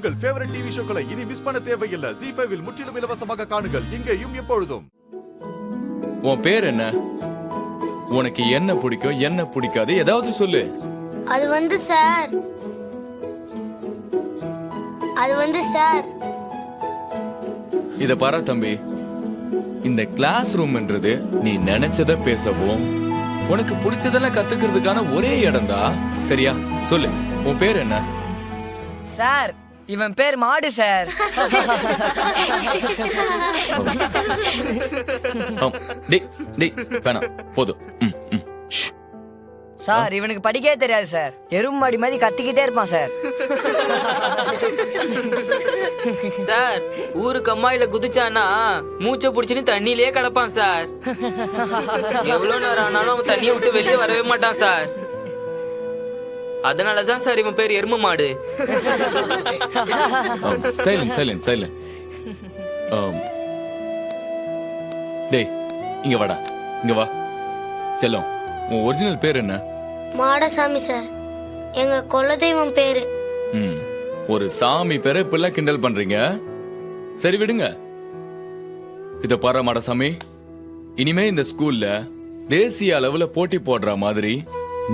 உங்கள் favourite TV ஷோக்களை இனி miss பண்ண தேவையில்லை. ZEE5 இல் முற்றிலும் இலவசமாக காணுங்கள். இங்கேயும் எப்பொழுதும். உன் பேர் என்ன? உனக்கு என்ன பிடிக்கும் என்ன பிடிக்காது ஏதாவது சொல்லு. அது வந்து சார் இத பாரு தம்பி, இந்த கிளாஸ் ரூம்ன்றது நீ நினைச்சத பேசவும் உனக்கு பிடிச்சதெல்லாம் கத்துக்கிறதுக்கான ஒரே இடம்டா. சரியா? சொல்லு, உன் பேர் என்ன? சார், இவன் பேர் மாடு சார். வேணாம், போதும். சார், இவனுக்கு படிக்கவே தெரியாது சார். எருமாடி மாதிரி கத்திக்கிட்டே இருப்பான் சார். சார், ஊருக்கு அம்மாயில குதிச்சானா மூச்சை புடிச்சுன்னு தண்ணியிலேயே கிடப்பான் சார். எவ்வளவு நேரம் ஆனாலும் அவன் தண்ணியை விட்டு வெளியே வரவே மாட்டான் சார். அதனாலதான் சார் இவன் பேர் எரும மாடு. சைலண்ட். டேய், இங்க வாடா, இங்க வா. செல்லம், உன் ஒரிஜினல் பேர் என்ன? மாடசாமி சார், எங்க குலதெய்வம் பேரு. ஒரு சாமி பேரை இப்பெல்லாம் கிண்டல் பண்றீங்க. சரி விடுங்க. இத பாரு மாடசாமி, இனிமே இந்த ஸ்கூல்ல தேசிய அளவுல போட்டி போடுற மாதிரி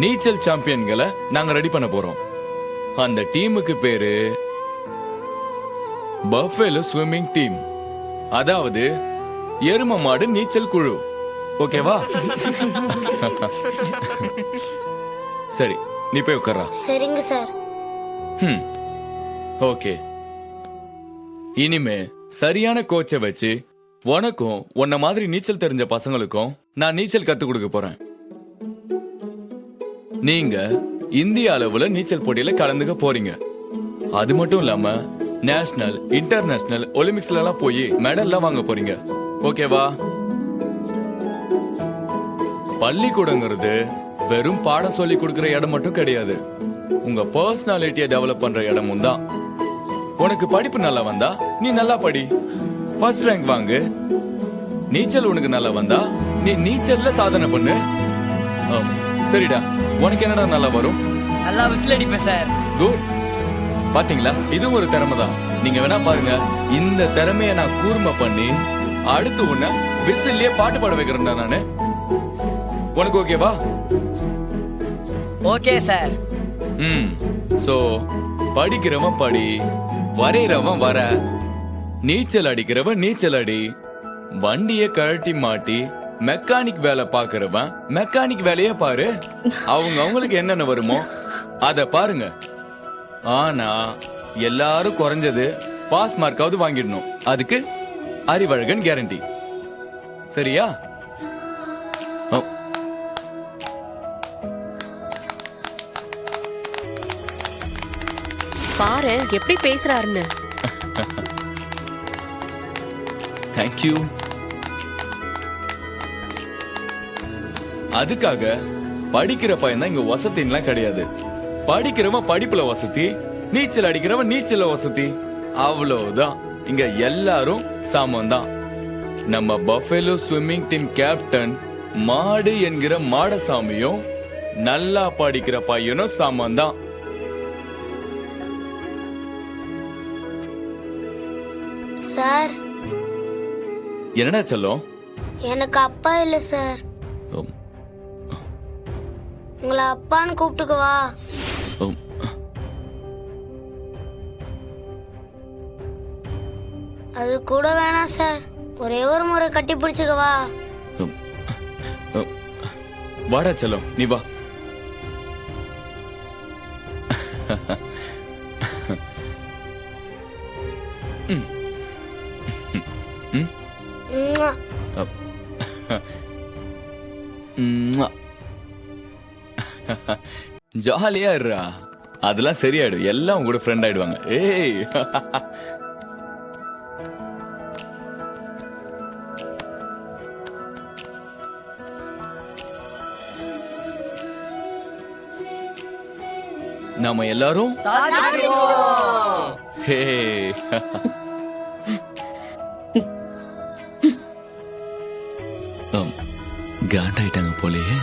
நீச்சல் சாம்பியன்களை நாங்க ரெடி பண்ண போறோம். அந்த டீமுக்கு பேரு பஃபேலோ ஸ்விம்மிங் டீம், அதாவது எரும மாடு நீச்சல் குழு. ஓகேவா? சரி, நீ போய் உட்கார்றா. சரிங்க சார். ஓகே, இனிமே சரியான கோச்சை வச்சு உனக்கும் உன்ன மாதிரி நீச்சல் தெரிஞ்ச பசங்களுக்கும் நான் நீச்சல் கத்து கொடுக்க போறேன். நீங்க இந்திய அளவுல நீச்சல் போட்டியில கலந்துக்க போறீங்க. அது மட்டும் இல்லாம நேஷனல், இன்டர்நேஷனல், ஒலிம்பிக்ஸ்ல எல்லாம் போய் மெடல்லாம் வாங்க போறீங்க. ஓகேவா? பள்ளிக்கூடங்கிறது வெறும் பாடம் சொல்லி கொடுக்கிற இடம் மட்டும் கிடையாது, உங்க பர்சனாலிட்டியை டெவலப் பண்ற இடமும் தான். உனக்கு படிப்பு நல்லா வந்தா நீ நல்லா படி, ஃபர்ஸ்ட் ரேங்க் வாங்கு. நீச்சல் உனக்கு நல்லா வந்தா நீ நீச்சல்ல சாதனை பண்ணு. சரிடா, உனக்கு என்னடா நல்லா வரும்? நல்லா விசில் அடிப்பேன் சார். குட். பாத்தீங்களா, இது ஒரு திறமை தான். நீங்க வேணா பாருங்க, இந்த திறமைய நான் கூர்மை பண்ணி அடுத்து உன்ன விசில்லையே பாட்டு பாட வைக்கிறேன்டா நானு. உனக்கு ஓகேவா? Okay sir. சோ படிக்கிறவன் படி, வரைகிறவன் வர, நீச்சல் அடிக்கிறவன் நீச்சல் அடி, வண்டிய கழட்டி மாட்டி மெக்கானிக் வேலை பாக்குறவன் மெக்கானிக் வேலையே பாரு. அவங்களுக்கு என்னென்ன வருமோ அத பாருங்க. ஆனா எல்லாரும் குறைஞ்சது பாஸ் மார்க்காவது வாங்கிடணும். அதுக்கு அறிவழகன் கேரண்டி. சரியா? பாரு எப்படி பேசுறாருன்னு. தேங்க்யூ. அதுக்காக படிக்கிற பையன் தான் இங்க வசதின்லாம் கிடையாது. படிக்கிறவன் படிப்புல வசதி, நீச்சல் அடிக்கிறவன் நீச்சல வசதி. அவ்வளவுதான். இங்க எல்லாரும் சமம் தான். நம்ம பஃபேலோ ஸ்விம்மிங் டீம் கேப்டன் மாடு என்கிற மாடசாமியும் நல்லா படிக்கிற பையனும் சமம் தான். சார், என்னடா சொல்லும்? எனக்கு அப்பா இல்ல சார். உங்களை அப்பான்னு கூப்பிட்டுக்கவா? அது கூட வேணாம் சார், ஒரே ஒரு முறை கட்டி பிடிச்சுக்கவா? வாடா செல்லம், நீ வா. ஜாலியா இருடா, அதெல்லாம் சரியாயிடும். எல்லாம் உங்களோட ஃப்ரெண்ட் ஆயிடுவாங்க. ஏய், நாம எல்லாரும் ஹே காண்டாயிட்டாங்க போலயே.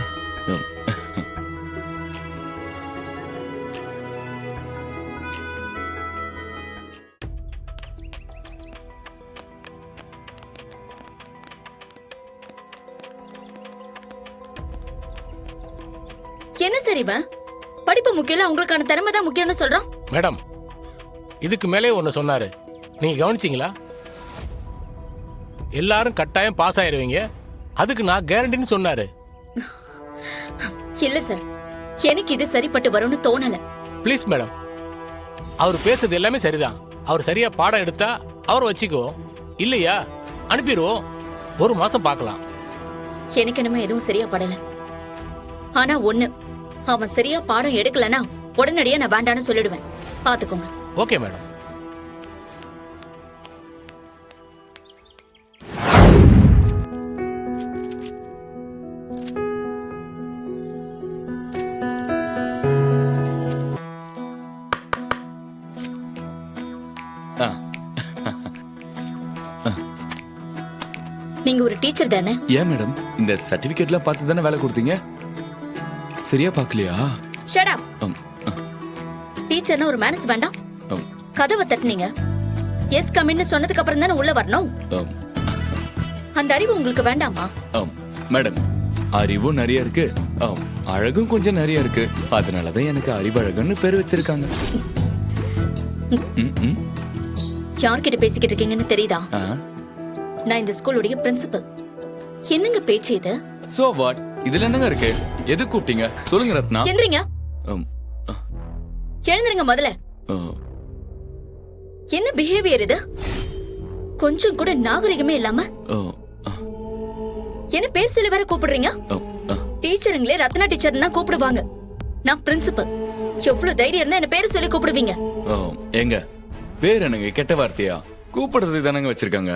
என்ன சார் இவன் படிப்பு முக்கியம் இல்ல, உங்களுக்கான திறமை தான் முக்கியம்னு சொல்றான். மேடம், இதுக்கு மேலே ஒன்று சொன்னாரு, நீங்க கவனிச்சிங்களா? எல்லாரும் கட்டாயம் பாஸ் ஆயிருவீங்க, அதுக்கு நான் கேரண்டின்னு சொன்னாரு. இல்ல சார், எனக்கு இது சரிப்பட்டு வரும்னு தோணல. ப்ளீஸ் மேடம், அவர் பேசுறது எல்லாமே சரிதான். அவர் சரியா பாடம் எடுத்தா அவர் வச்சுக்குவோம், இல்லையா அனுப்பிடுவோம். 1 மாசம் பார்க்கலாம். எனக்கு என்னமோ எதுவும் சரியா படல. ஆனா ஒண்ணு, அவன் சரியா பாடம் எடுக்கலனா உடனடியா நான் வேண்டான்னு சொல்லிடுவேன். பாத்துக்கோங்க. Okay madam. நீங்க ஒரு டீச்சர் தானே? ஏன் மேடம், இந்த சர்டிபிகேட்லாம் பார்த்து தானே வேலை கொடுத்தீங்க? சரியா பார்க்கலையா? Shut up. அம், டீச்சர்னா ஒரு மேனஸ் வேண்டாம். அம், கதவை தட்டுனீங்க, எஸ் கமின்னு சொன்னதுக்கு அப்புறம் தானே உள்ள வரணும். அம், அந்த அறிவு உங்களுக்கு வேண்டாமா? அம். மேடம், அறிவும் நிறைய இருக்கு, அழகும் கொஞ்சம் நிறைய இருக்கு. அதனாலதான் எனக்கு அறிவழகன்னு பேர் வச்சிருக்காங்க. ம், ம். யார்கிட்ட பேசிக்கிட்டு இருக்கீங்கன்னு தெரியுதா? ஆ. நான் இந்த ஸ்கூலுடைய பிரின்சிபல். என்னங்க பேச்சு இது? So what? இதுல என்னங்க இருக்கு? எது கூப்பிட்டீங்க சொல்லுங்க ரத்னா. எந்திரிங்க. அம், எழுந்திருங்க முதல்ல. அ, என்ன பிஹேவியர் இது? கொஞ்சம் கூட நாகரிகமே இல்லாம அ, அ, என்ன பேர் சொல்லி வேற கூப்பிடுறீங்க? அ, அ. டீச்சருங்களே ரத்னா டீச்சர் தான் கூப்பிடுவாங்க. நான் பிரின்சிபல். எவ்வளவு தைரியம் இருந்தா என்ன பேர் சொல்லி கூப்பிடுவீங்க? எங்க பேர் என்னங்க கெட்ட வார்த்தையா? கூப்பிடுறதுக்கு தானங்க வச்சிருக்காங்க.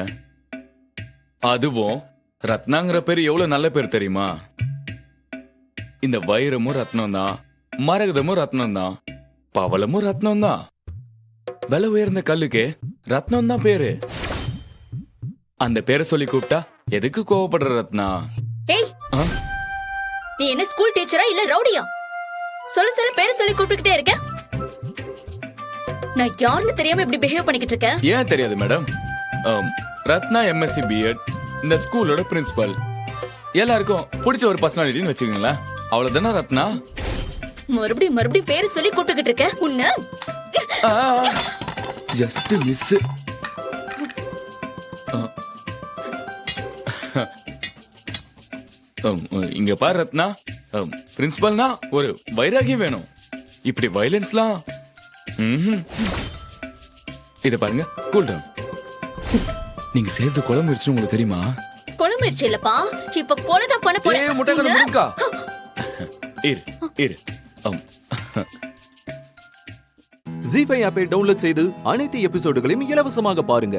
அதுவும் ரத்னாங்கிற பேர் எவ்வளவு நல்ல பேர் தெரியுமா? இந்த வைரமும் ரத்னம் தான், மரகதமும் ரத்னம் தான், பவளமும் ரத்னம் தான். விலை உயர்ந்த கல்லுக்கு ரத்னம் தான் பேரு. அந்த பேரை சொல்லி கூப்பிட்டா எதுக்கு கோவப்படுற ரத்னா? ஏய், ஆ? நீ என்ன ஸ்கூல் டீச்சரா இல்ல ரவுடியா? சொல்ல பேர் சொல்லி கூப்பிட்டுக்கிட்டே இருக்க. நான் யாருன்னு தெரியாம இப்படி பிஹேவ் பண்ணிக்கிட்டு இருக்கேன். ஏன் தெரியாது மேடம்? ரத்னா எம்எஸ்சி பிஎட், இந்த ஸ்கூலோட பிரின்சிபல். எல்லாருக்கும் பிடிச்ச ஒரு பர்சனாலிட்டின்னு வச்சுக்கோங்களேன். அவ்வளவுதானே ரத்னா? மறுபடியும் பேரு சொல்லி கூப்பிட்டுக்கிட்டு இருக்க. உன்ன ஜஸ்ட் மிஸ். இங்க பாரு ரத்னா, பிரின்சிபல்னா ஒரு வைராகியம் வேணும். இப்படி வயலன்ஸ்லாம். இத பாருங்க, கூல் டவுன். நீங்க சேர்த்து குழம்பு வச்சு உங்களுக்கு தெரியுமா? குழம்பு இல்லப்பா, இப்ப கொலைதான் பண்ண போறேன். முட்டை குழம்பு இருக்கா? இரு இரு. ஜீ5 ஆப்பை டவுன்லோட் செய்து அனைத்து எபிசோடுகளையும் இலவசமாக பாருங்க.